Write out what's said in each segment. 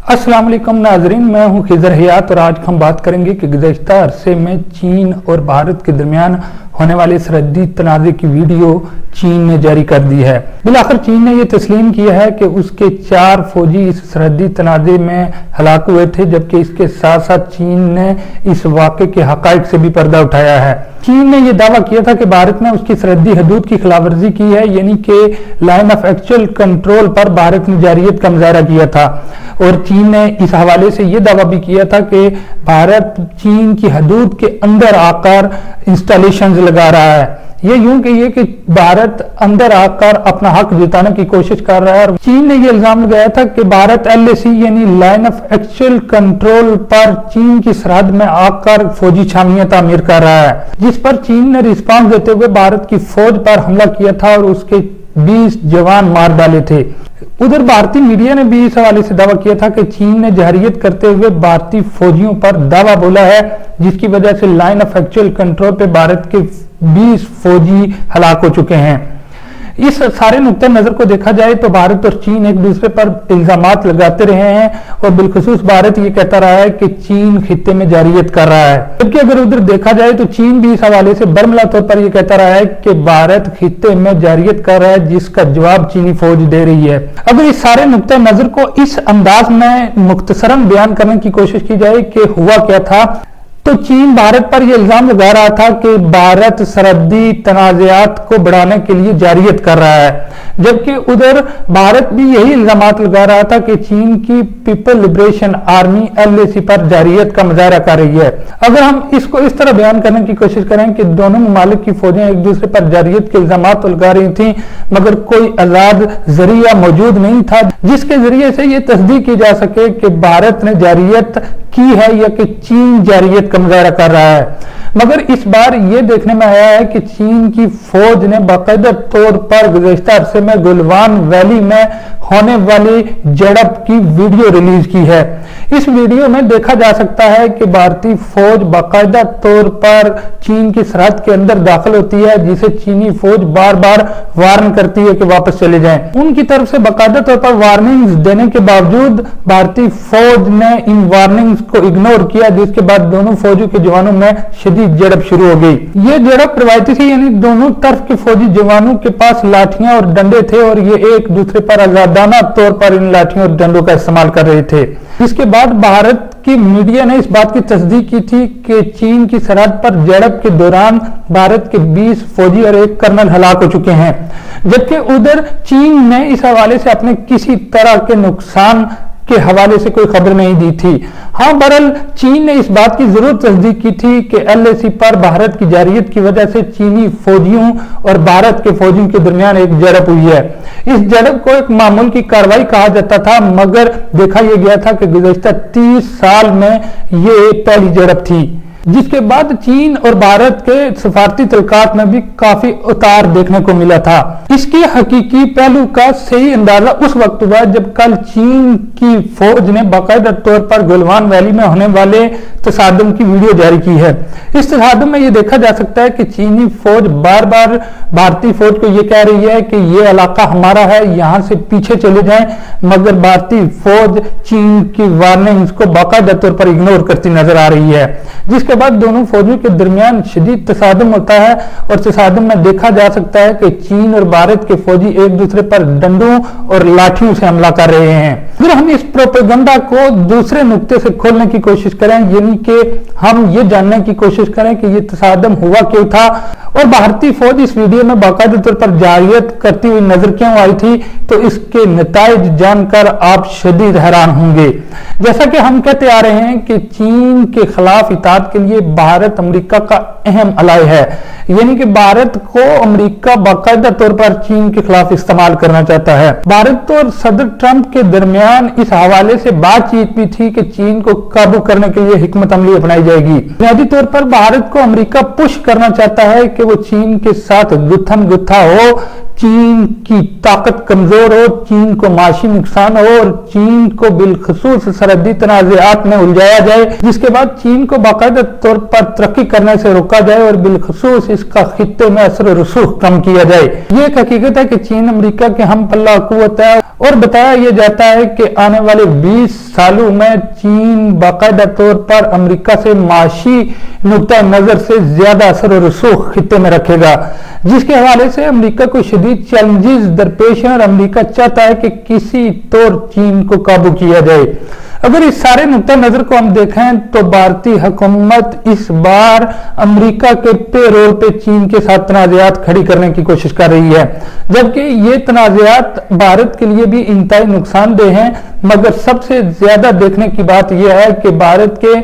अस्सलाम वालेकुम नाजरीन, मैं हूं खिजर हयात और आज हम बात करेंगे कि गुज़श्ता अरसे में चीन और भारत के दरमियान होने वाले सरहदी तनाज़े की वीडियो चीन ने जारी कर दी है। बिलाखिर चीन ने यह तस्लीम किया है कि उसके 4 फौजी इस सरहदी तनाज़े में हलाक हुए थे, जबकि इसके साथ साथ चीन ने इस वाक़े के हक़ाइक़ से भी पर्दा उठाया है। चीन ने यह दावा किया था कि भारत ने उसकी सरहदी हदूद की खिलाफवर्जी की है, यानी कि लाइन ऑफ एक्चुअल कंट्रोल पर भारत ने जारियत का मुजाहरा किया था। और चीन ने इस हवाले से यह दावा भी किया था कि भारत चीन की हदूद के अंदर आकर इंस्टॉलेशन लगा रहा है। ये यूं कहिए कि भारत अंदर आकर अपना हक जताने की कोशिश कर रहा है। और चीन ने यह इल्जाम लगाया था कि भारत LAC यानी लाइन ऑफ एक्चुअल कंट्रोल पर चीन की सरहद में आकर फौजी छावनियां तामीर कर रहा है, जिस पर चीन ने रिस्पांस देते हुए भारत की फौज पर हमला किया था और उसके 20 जवान मार डाले थे। उधर भारतीय मीडिया ने भी इस हवाले से दावा किया था कि चीन ने जहरियत करते हुए भारतीय फौजियों पर दावा बोला है, जिसकी वजह से लाइन ऑफ एक्चुअल कंट्रोल पे भारत के 20 फौजी हलाक हो चुके हैं। इस सारे नुक्ते नजर को देखा जाए तो भारत और चीन एक दूसरे पर इल्जामात लगाते रहे हैं और बिलखुसूस भारत ये कहता रहा है कि चीन खित्ते में जारियत कर रहा है, जबकि अगर उधर देखा जाए तो चीन भी इस हवाले से बरमला तौर पर यह कहता रहा है कि भारत खित्ते में जारियत कर रहा है, जिसका जवाब चीनी फौज दे रही है। अगर इस सारे नुक्ते नजर को इस अंदाज में मुख्तसरन बयान करने की कोशिश की जाए कि हुआ क्या था, तो चीन भारत पर यह इल्जाम लगा रहा था कि भारत सरहदी तनाज़ात को बढ़ाने के लिए जारियत कर रहा है, जबकि उधर भारत भी यही इल्जामात लगा रहा था कि चीन की पीपल लिबरेशन आर्मी LAC पर जारियत का मुजाहरा कर रही है। अगर हम इसको इस तरह बयान करने की कोशिश करें कि दोनों ममालिक की फौजें एक दूसरे पर जारियत के इल्जामात लगा रही थी, मगर कोई आजाद जरिया मौजूद नहीं था जिसके जरिए से यह तस्दीक की जा सके कि भारत ने जारियत की है या कि चीन जारियत का मुजाहरा कर रहा है। मगर इस बार यह देखने में आया है कि चीन की फौज ने बाकायदा तौर पर गुज़श्ता अरसे में गुलवान वैली में होने वाली झड़प की वीडियो रिलीज की है। इस वीडियो में देखा जा सकता है कि भारतीय फौज बाकायदा तौर पर चीन की सरहद के अंदर दाखिल होती है, जिसे चीनी फौज बार बार वार्न करती है कि वापस चले जाएं। उनकी तरफ से बाकायदा तौर पर वार्निंग्स देने के बावजूद भारतीय फौज ने इन वार्निंग्स को इग्नोर किया, जिसके बाद दोनों फौजों के जवानों में शदीद झड़प शुरू हो गई। ये झड़प रिवायती थी, यानी दोनों तरफ के फौजी जवानों के पास लाठियां और डंडे थे और ये एक दूसरे पर आजादाना तौर पर इन लाठियों और डंडों का इस्तेमाल कर रहे थे। इसके बाद भारत की मीडिया ने इस बात की तस्दीक की थी कि चीन की सरहद पर झड़प के दौरान भारत के 20 फौजी और 1 कर्नल हलाक हो चुके हैं, जबकि उधर चीन ने इस हवाले से अपने किसी तरह के नुकसान के हवाले से कोई खबर नहीं दी थी। हाँ, बहरहाल चीन ने इस बात की जरूर तस्दीक की थी कि LAC पर भारत की जारियत की वजह से चीनी फौजियों और भारत के फौजियों के दरमियान एक झड़प हुई है। इस झड़प को एक मामूल की कार्रवाई कहा जाता था, मगर देखा यह गया था कि गुज़श्ता 30 साल में ये पहली झड़प थी, जिसके बाद चीन और भारत के सफारती तल्कात में भी काफी उतार देखने को मिला था। इसके हकीकी पहलू का सही अंदाजा उस वक्त हुआ जब कल चीन की फौज ने बाकायदा तौर पर गुलवान वैली में होने वाले तसादम की वीडियो जारी की है। इस तसादम में यह देखा जा सकता है कि चीनी फौज बार बार भारतीय फौज को यह कह रही है कि यह इलाका हमारा है, यहां से पीछे चले जाएं, मगर भारतीय फौज चीन की वार्निंग्स को बाकायदा तौर पर इग्नोर करती नजर आ रही है, जिसके बाद दोनों फौजों के दरमियान शदीद तसादम होता है और तसादम में देखा जा सकता है कि चीन और भारत के फौजी एक दूसरे पर डंडों और लाठियों से हमला कर रहे हैं। अगर हम इस प्रोपेगेंडा को दूसरे नुक्ते से खोलने की कोशिश करें, यानी कि हम ये जानने की कोशिश करें कि ये तसादम हुआ क्यों था और भारतीय फौज इस वीडियो में बाकायदा तौर पर जारियत करती हुई नजर क्यों आई थी, तो इसके नताइज जानकर आप शदीद हैरान होंगे। जैसा कि हम कहते आ रहे हैं कि चीन के खिलाफ इताअत के लिए भारत अमेरिका का अहम अलाय है, यानी कि भारत को अमेरिका बाकायदा तौर पर चीन के खिलाफ इस्तेमाल करना चाहता है। भारत और सदर ट्रंप के दरमियान इस हवाले से बातचीत भी थी कि चीन को काबू करने के लिए हिकमत अमली अपनाई जाएगी। बुनियादी तौर पर भारत को अमेरिका पुश करना चाहता है कि वो चीन के साथ गुत्थम गुत्था हो चीन की ताकत कमजोर हो, चीन को माशी नुकसान हो और चीन को बिलखसूस सरहदी तनाज़ात में उलझाया जाए, जिसके बाद चीन को बाकायदा तौर पर तरक्की करने से रोका जाए और बिलखसूस इसका खित्ते में असर रसूख कम किया जाए। ये एक हकीकत है कि चीन अमेरिका के हम पल्ला कुव्वत है और बताया यह जाता है कि आने वाले 20 सालों में चीन बाकायदा तौर पर अमेरिका से माशी नुक्ता नजर से ज्यादा असर और रसूख खित्ते में रखेगा, जिसके हवाले से अमेरिका को शदीद चैलेंजेस दरपेश हैं और अमेरिका चाहता है कि किसी तौर चीन को काबू किया जाए। अगर इस सारे नुक्ता नजर को हम देखें तो भारतीय हुकूमत इस बार अमेरिका के पेरोल पे चीन के साथ तनाज़ात खड़ी करने की कोशिश कर रही है, जबकि ये तनाज़ात भारत के लिए भी इंतहाई नुकसानदेह हैं। मगर सबसे ज्यादा देखने की बात यह है कि भारत के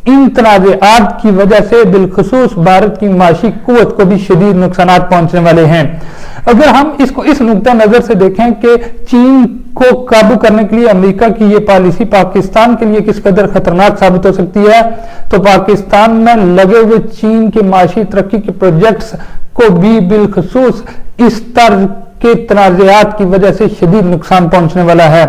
इन तनाज़ात की वजह से बिलखसूस भारत की माशी कुव्वत को भी शदीद नुकसान पहुंचने वाले हैं। अगर हम इसको इस नुक्ता नजर से देखें कि चीन को काबू करने के लिए अमेरिका की ये पॉलिसी पाकिस्तान के लिए किस कदर खतरनाक साबित हो सकती है, तो पाकिस्तान में लगे हुए चीन के माशी तरक्की के प्रोजेक्ट्स को भी बिलखसूस इस तरह के तनाज़ात की वजह से शदीद नुकसान पहुंचने वाला है।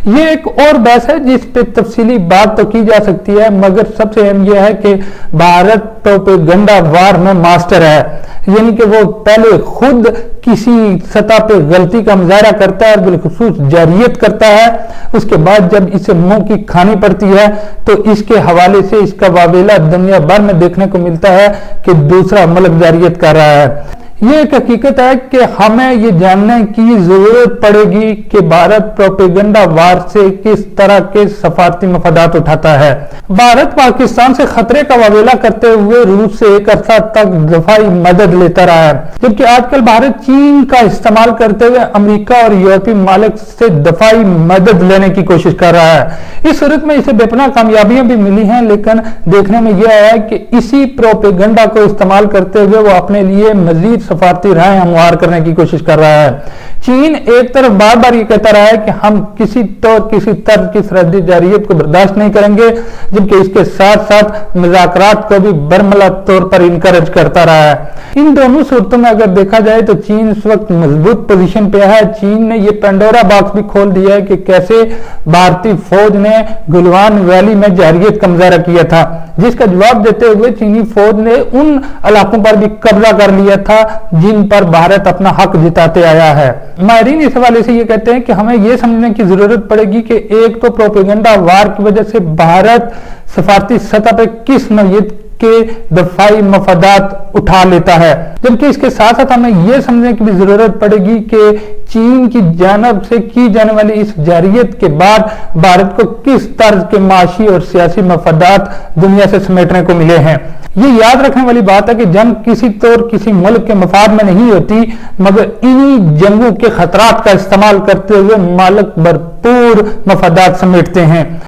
ये एक और बहस है जिस पे तफसीली बात तो की जा सकती है, मगर सबसे अहम यह है कि भारत प्रोपेगेंडा वार में मास्टर है, यानी कि वो पहले खुद किसी सतह पे गलती का मुजाहरा करता है और बिलखसूस जारियत करता है, उसके बाद जब इसे मुंह की खानी पड़ती है तो इसके हवाले से इसका वावेला दुनिया भर में देखने को मिलता है कि दूसरा मुल्क जारियत कर रहा है। ये एक हकीकत है कि हमें ये जानने की जरूरत पड़ेगी कि भारत प्रोपेगेंडा वार से किस तरह के सफारती मफादात उठाता है। भारत पाकिस्तान से खतरे का वावेला करते हुए रूस से एक अरसा तक दफाई मदद लेता रहा है, जबकि आजकल भारत चीन का इस्तेमाल करते हुए अमेरिका और यूरोपीय मालिक से दफाई मदद लेने की कोशिश कर रहा है। इस सूरत में इसे बेपनाह कामयाबियां भी मिली हैं, लेकिन देखने में यह है कि इसी प्रोपेगेंडा को इस्तेमाल करते हुए वो अपने लिए मजीद सफारती राहें हमवार करने की कोशिश कर रहा है। चीन एक तरफ बार बार ये कहता रहा है कि हम किसी तरह की सरहदी जारियत को बर्दाश्त नहीं करेंगे, जबकि इसके साथ साथ मुज़ाकरात को भी बरमला तौर पर इनकरेज करता रहा है। इन दोनों सूरतों में अगर देखा जाए तो चीन इस वक्त मजबूत पोजीशन पे है। चीन ने ये पेंडोरा बॉक्स भी खोल दिया है कि कैसे भारतीय फौज ने गलवान वैली में जारियत का मुजाहरा किया था, जिसका जवाब देते हुए चीनी फौज ने उन इलाकों पर भी कब्जा कर लिया था जिन पर भारत अपना हक जिताते आया है। माहिरीन इस हवाले से ये कहते हैं कि हमें ये समझने की जरूरत पड़ेगी कि एक तो प्रोपेगेंडा वार की वजह से भारत सफारती सतह पर किस नौयत के दफाई मफादात उठा लेता है, जबकि इसके साथ साथ हमें यह समझने की भी जरूरत पड़ेगी कि चीन की जानब से की जाने वाली इस जारियत के बाद भारत को किस तर्ज के माशी और सियासी मफादात दुनिया से समेटने को मिले हैं। ये याद रखने वाली बात है कि जंग किसी मुल्क के मफाद में नहीं होती, मगर इन्हीं जंगों के खतरात का इस्तेमाल करते हुए मालिक भरपूर मफादात समेटते हैं।